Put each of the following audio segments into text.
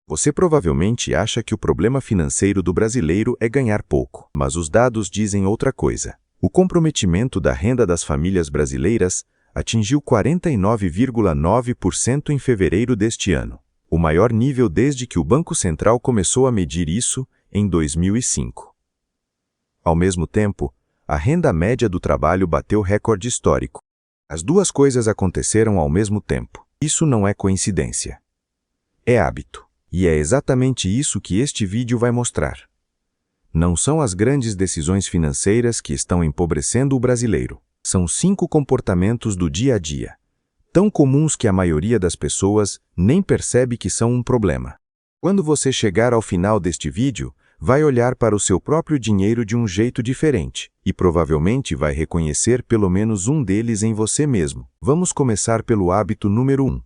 Você provavelmente acha que o problema financeiro do brasileiro é ganhar pouco, mas os dados dizem outra coisa. O comprometimento da renda das famílias brasileiras atingiu 49,9% em fevereiro deste ano, o maior nível desde que o Banco Central começou a medir isso em 2005. Ao mesmo tempo, a renda média do trabalho bateu recorde histórico. As duas coisas aconteceram ao mesmo tempo. Isso não é coincidência. É hábito. E é exatamente isso que este vídeo vai mostrar. Não são as grandes decisões financeiras que estão empobrecendo o brasileiro. São 5 comportamentos do dia a dia, tão comuns que a maioria das pessoas nem percebe que são um problema. Quando você chegar ao final deste vídeo, vai olhar para o seu próprio dinheiro de um jeito diferente e provavelmente vai reconhecer pelo menos um deles em você mesmo. Vamos começar pelo hábito número 1.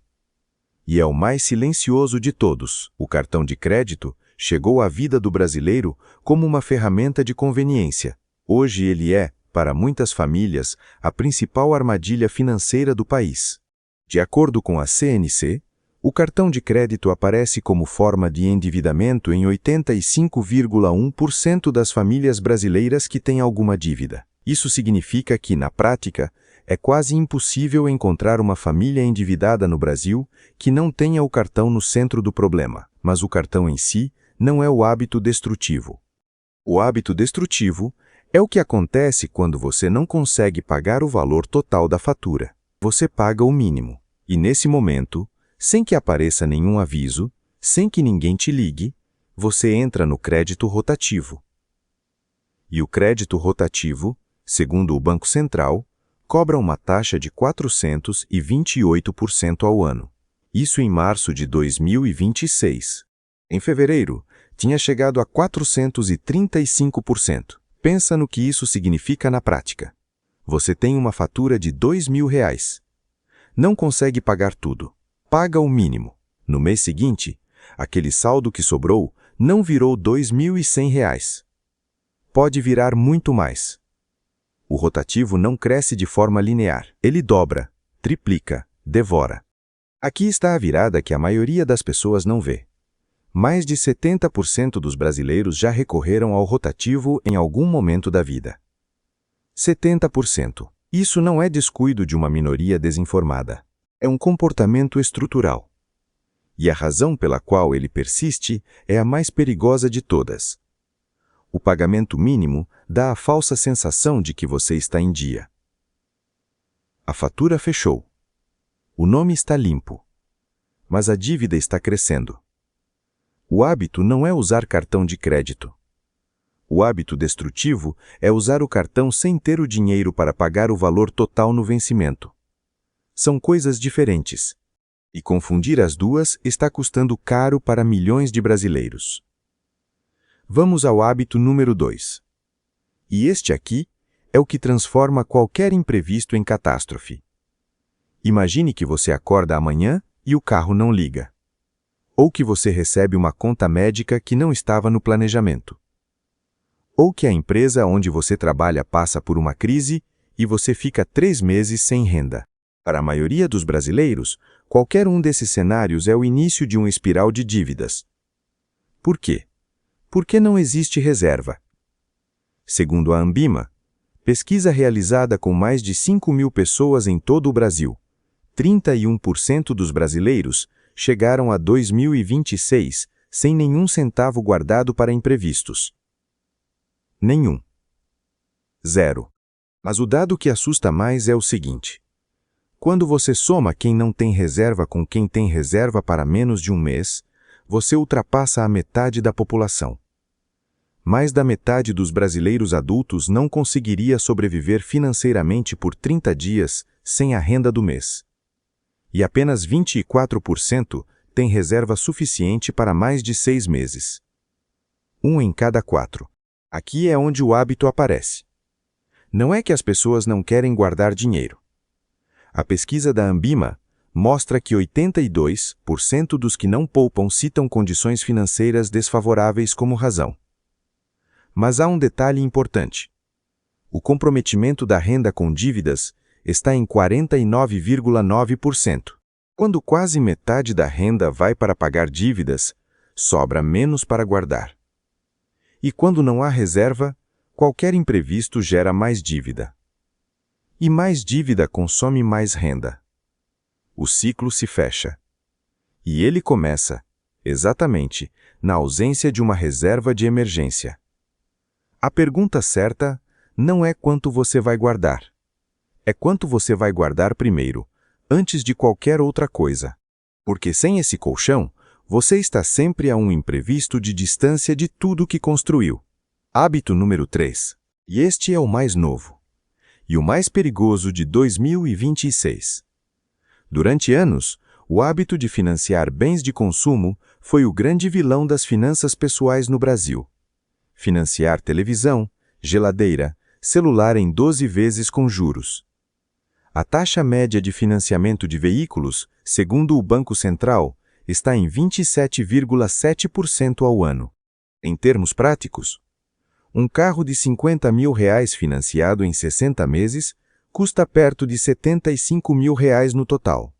E é o mais silencioso de todos. O cartão de crédito chegou à vida do brasileiro como uma ferramenta de conveniência. Hoje ele é, para muitas famílias, a principal armadilha financeira do país. De acordo com a CNC, o cartão de crédito aparece como forma de endividamento em 85,1% das famílias brasileiras que têm alguma dívida. Isso significa que, na prática, é quase impossível encontrar uma família endividada no Brasil que não tenha o cartão no centro do problema. Mas o cartão em si não é o hábito destrutivo. O hábito destrutivo é o que acontece quando você não consegue pagar o valor total da fatura. Você paga o mínimo. E nesse momento, sem que apareça nenhum aviso, sem que ninguém te ligue, você entra no crédito rotativo. E o crédito rotativo, segundo o Banco Central, cobra uma taxa de 428% ao ano. Isso em março de 2026. Em fevereiro, tinha chegado a 435%. Pensa no que isso significa na prática. Você tem uma fatura de R$2.000. Não consegue pagar tudo. Paga o mínimo. No mês seguinte, aquele saldo que sobrou não virou R$2.100. Pode virar muito mais. O rotativo não cresce de forma linear. Ele dobra, triplica, devora. Aqui está a virada que a maioria das pessoas não vê. Mais de 70% dos brasileiros já recorreram ao rotativo em algum momento da vida. 70%. Isso não é descuido de uma minoria desinformada. É um comportamento estrutural. E a razão pela qual ele persiste é a mais perigosa de todas. O pagamento mínimo dá a falsa sensação de que você está em dia. A fatura fechou. O nome está limpo. Mas a dívida está crescendo. O hábito não é usar cartão de crédito. O hábito destrutivo é usar o cartão sem ter o dinheiro para pagar o valor total no vencimento. São coisas diferentes. E confundir as duas está custando caro para milhões de brasileiros. Vamos ao hábito número 2. E este aqui é o que transforma qualquer imprevisto em catástrofe. Imagine que você acorda amanhã e o carro não liga. Ou que você recebe uma conta médica que não estava no planejamento. Ou que a empresa onde você trabalha passa por uma crise e você fica 3 meses sem renda. Para a maioria dos brasileiros, qualquer um desses cenários é o início de uma espiral de dívidas. Por quê? Porque não existe reserva. Segundo a Ambima, pesquisa realizada com mais de 5.000 pessoas em todo o Brasil, 31% dos brasileiros chegaram a 2026 sem nenhum centavo guardado para imprevistos. Nenhum. Zero. Mas o dado que assusta mais é o seguinte. Quando você soma quem não tem reserva com quem tem reserva para menos de um mês, você ultrapassa a metade da população. Mais da metade dos brasileiros adultos não conseguiria sobreviver financeiramente por 30 dias sem a renda do mês. E apenas 24% tem reserva suficiente para mais de 6 meses. 1 em cada 4. Aqui é onde o hábito aparece. Não é que as pessoas não querem guardar dinheiro. A pesquisa da Ambima mostra que 82% dos que não poupam citam condições financeiras desfavoráveis como razão. Mas há um detalhe importante. O comprometimento da renda com dívidas está em 49,9%. Quando quase metade da renda vai para pagar dívidas, sobra menos para guardar. E quando não há reserva, qualquer imprevisto gera mais dívida. E mais dívida consome mais renda. O ciclo se fecha. E ele começa, exatamente, na ausência de uma reserva de emergência. A pergunta certa não é quanto você vai guardar. É quanto você vai guardar primeiro, antes de qualquer outra coisa. Porque sem esse colchão, você está sempre a um imprevisto de distância de tudo que construiu. Hábito número 3. E este é o mais novo. E o mais perigoso de 2026. Durante anos, o hábito de financiar bens de consumo foi o grande vilão das finanças pessoais no Brasil. Financiar televisão, geladeira, celular em 12 vezes com juros. A taxa média de financiamento de veículos, segundo o Banco Central, está em 27,7% ao ano. Em termos práticos, um carro de R$50 mil financiado em 60 meses custa perto de R$75 mil no total.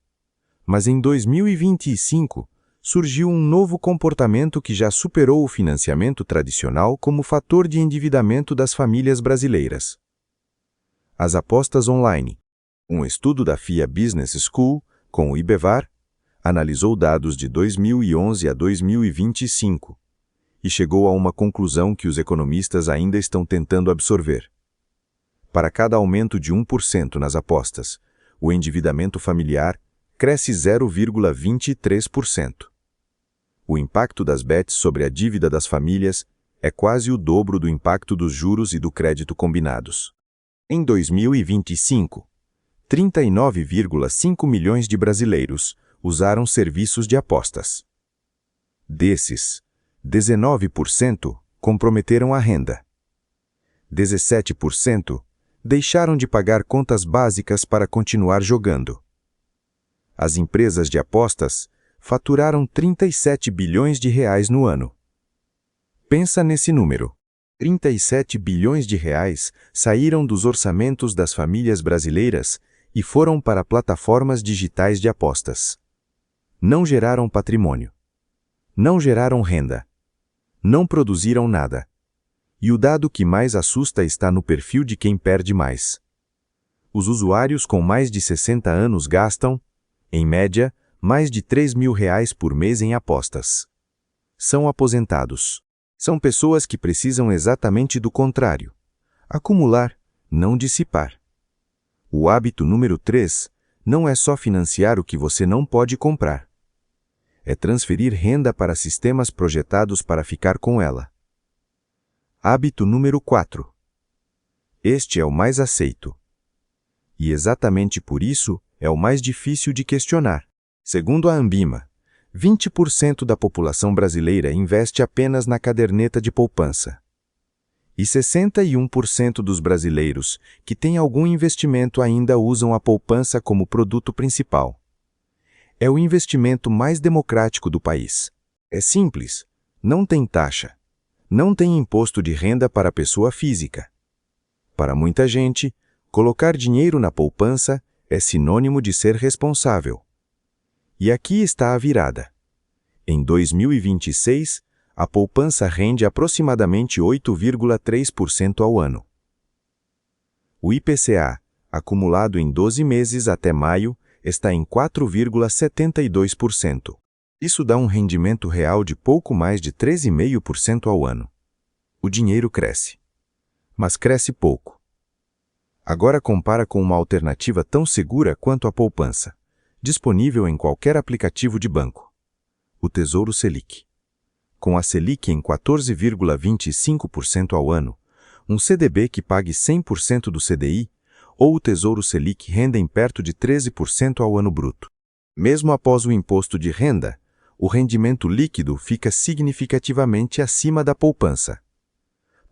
Mas em 2025, surgiu um novo comportamento que já superou o financiamento tradicional como fator de endividamento das famílias brasileiras. As apostas online. Um estudo da FIA Business School, com o IBEVAR, analisou dados de 2011 a 2025 e chegou a uma conclusão que os economistas ainda estão tentando absorver. Para cada aumento de 1% nas apostas, o endividamento familiar cresce 0,23%. O impacto das bets sobre a dívida das famílias é quase o dobro do impacto dos juros e do crédito combinados. Em 2025, 39,5 milhões de brasileiros usaram serviços de apostas. Desses, 19% comprometeram a renda. 17% deixaram de pagar contas básicas para continuar jogando. As empresas de apostas faturaram 37 bilhões de reais no ano. Pensa nesse número. 37 bilhões de reais saíram dos orçamentos das famílias brasileiras e foram para plataformas digitais de apostas. Não geraram patrimônio. Não geraram renda. Não produziram nada. E o dado que mais assusta está no perfil de quem perde mais. Os usuários com mais de 60 anos gastam, em média, mais de R$3 mil por mês em apostas. São aposentados. São pessoas que precisam exatamente do contrário. Acumular, não dissipar. O hábito número 3 não é só financiar o que você não pode comprar. É transferir renda para sistemas projetados para ficar com ela. Hábito número 4. Este é o mais aceito. E exatamente por isso é o mais difícil de questionar. Segundo a Ambima, 20% da população brasileira investe apenas na caderneta de poupança. E 61% dos brasileiros que têm algum investimento ainda usam a poupança como produto principal. É o investimento mais democrático do país. É simples, não tem taxa, não tem imposto de renda para a pessoa física. Para muita gente, colocar dinheiro na poupança é sinônimo de ser responsável. E aqui está a virada. Em 2026, a poupança rende aproximadamente 8,3% ao ano. O IPCA, acumulado em 12 meses até maio, está em 4,72%. Isso dá um rendimento real de pouco mais de 13,5% ao ano. O dinheiro cresce. Mas cresce pouco. Agora compara com uma alternativa tão segura quanto a poupança, disponível em qualquer aplicativo de banco. O Tesouro Selic. Com a Selic em 14,25% ao ano, um CDB que pague 100% do CDI, ou o Tesouro Selic rendem perto de 13% ao ano bruto. Mesmo após o imposto de renda, o rendimento líquido fica significativamente acima da poupança.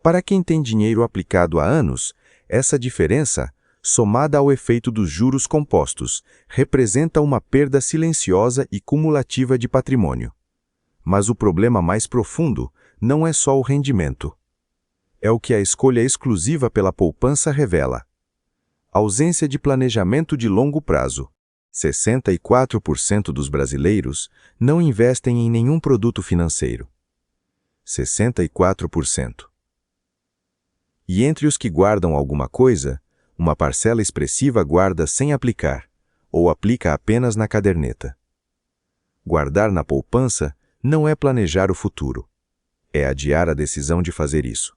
Para quem tem dinheiro aplicado há anos, essa diferença, somada ao efeito dos juros compostos, representa uma perda silenciosa e cumulativa de patrimônio. Mas o problema mais profundo não é só o rendimento. É o que a escolha exclusiva pela poupança revela. Ausência de planejamento de longo prazo. 64% dos brasileiros não investem em nenhum produto financeiro. 64%. E entre os que guardam alguma coisa, uma parcela expressiva guarda sem aplicar, ou aplica apenas na caderneta. Guardar na poupança não é planejar o futuro. É adiar a decisão de fazer isso.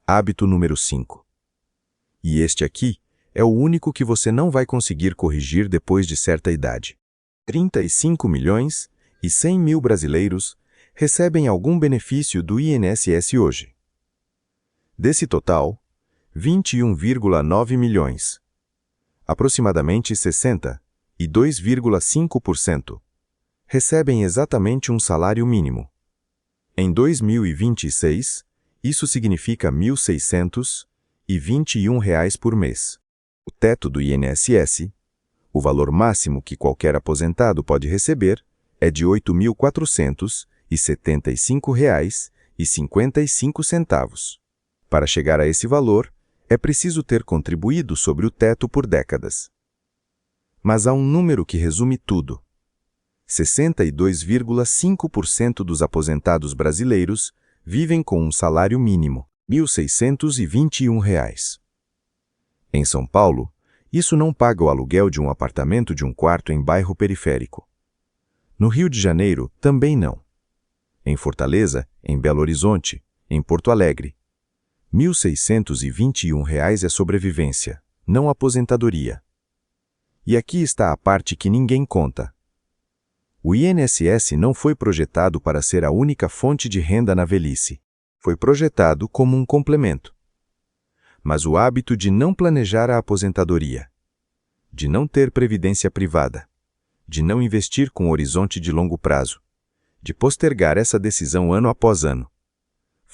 Hábito número 5. E este aqui é o único que você não vai conseguir corrigir depois de certa idade. 35 milhões e 100 mil brasileiros recebem algum benefício do INSS hoje. Desse total, 21,9 milhões, aproximadamente 62,5%, recebem exatamente um salário mínimo. Em 2026, isso significa R$ 1.621 por mês. O teto do INSS, o valor máximo que qualquer aposentado pode receber, é de R$ 8.475,55. Para chegar a esse valor, é preciso ter contribuído sobre o teto por décadas. Mas há um número que resume tudo. 62,5% dos aposentados brasileiros vivem com um salário mínimo, R$ 1.621. Em São Paulo, isso não paga o aluguel de um apartamento de um quarto em bairro periférico. No Rio de Janeiro, também não. Em Fortaleza, em Belo Horizonte, em Porto Alegre. R$ 1.621 é sobrevivência, não aposentadoria. E aqui está a parte que ninguém conta. O INSS não foi projetado para ser a única fonte de renda na velhice. Foi projetado como um complemento. Mas o hábito de não planejar a aposentadoria, de não ter previdência privada, de não investir com horizonte de longo prazo, de postergar essa decisão ano após ano,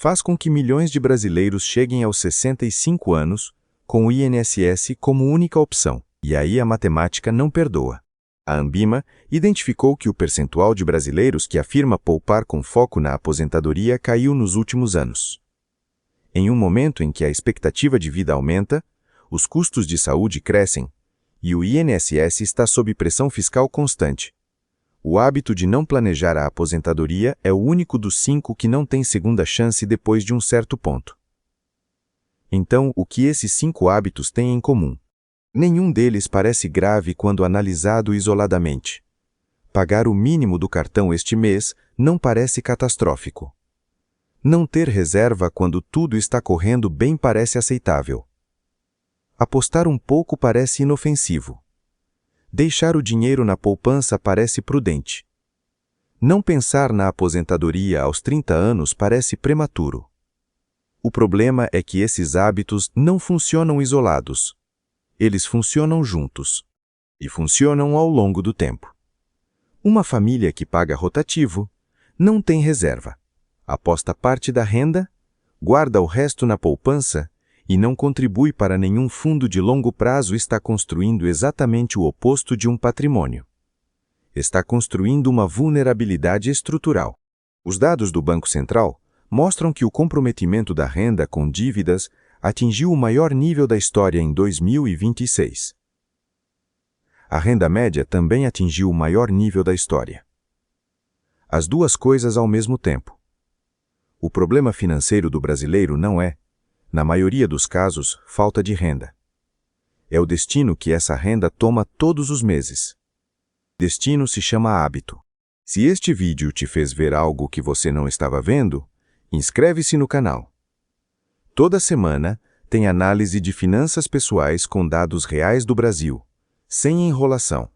faz com que milhões de brasileiros cheguem aos 65 anos com o INSS como única opção. E aí a matemática não perdoa. A Anbima identificou que o percentual de brasileiros que afirma poupar com foco na aposentadoria caiu nos últimos anos. Em um momento em que a expectativa de vida aumenta, os custos de saúde crescem e o INSS está sob pressão fiscal constante. O hábito de não planejar a aposentadoria é o único dos 5 que não tem segunda chance depois de um certo ponto. Então, o que esses 5 hábitos têm em comum? Nenhum deles parece grave quando analisado isoladamente. Pagar o mínimo do cartão este mês não parece catastrófico. Não ter reserva quando tudo está correndo bem parece aceitável. Apostar um pouco parece inofensivo. Deixar o dinheiro na poupança parece prudente. Não pensar na aposentadoria aos 30 anos parece prematuro. O problema é que esses hábitos não funcionam isolados. Eles funcionam juntos. E funcionam ao longo do tempo. Uma família que paga rotativo não tem reserva. Aposta parte da renda, guarda o resto na poupança e não contribui para nenhum fundo de longo prazo está construindo exatamente o oposto de um patrimônio. Está construindo uma vulnerabilidade estrutural. Os dados do Banco Central mostram que o comprometimento da renda com dívidas atingiu o maior nível da história em 2026. A renda média também atingiu o maior nível da história. As duas coisas ao mesmo tempo. O problema financeiro do brasileiro não é, na maioria dos casos, falta de renda. É o destino que essa renda toma todos os meses. Destino se chama hábito. Se este vídeo te fez ver algo que você não estava vendo, inscreve-se no canal. Toda semana tem análise de finanças pessoais com dados reais do Brasil, sem enrolação.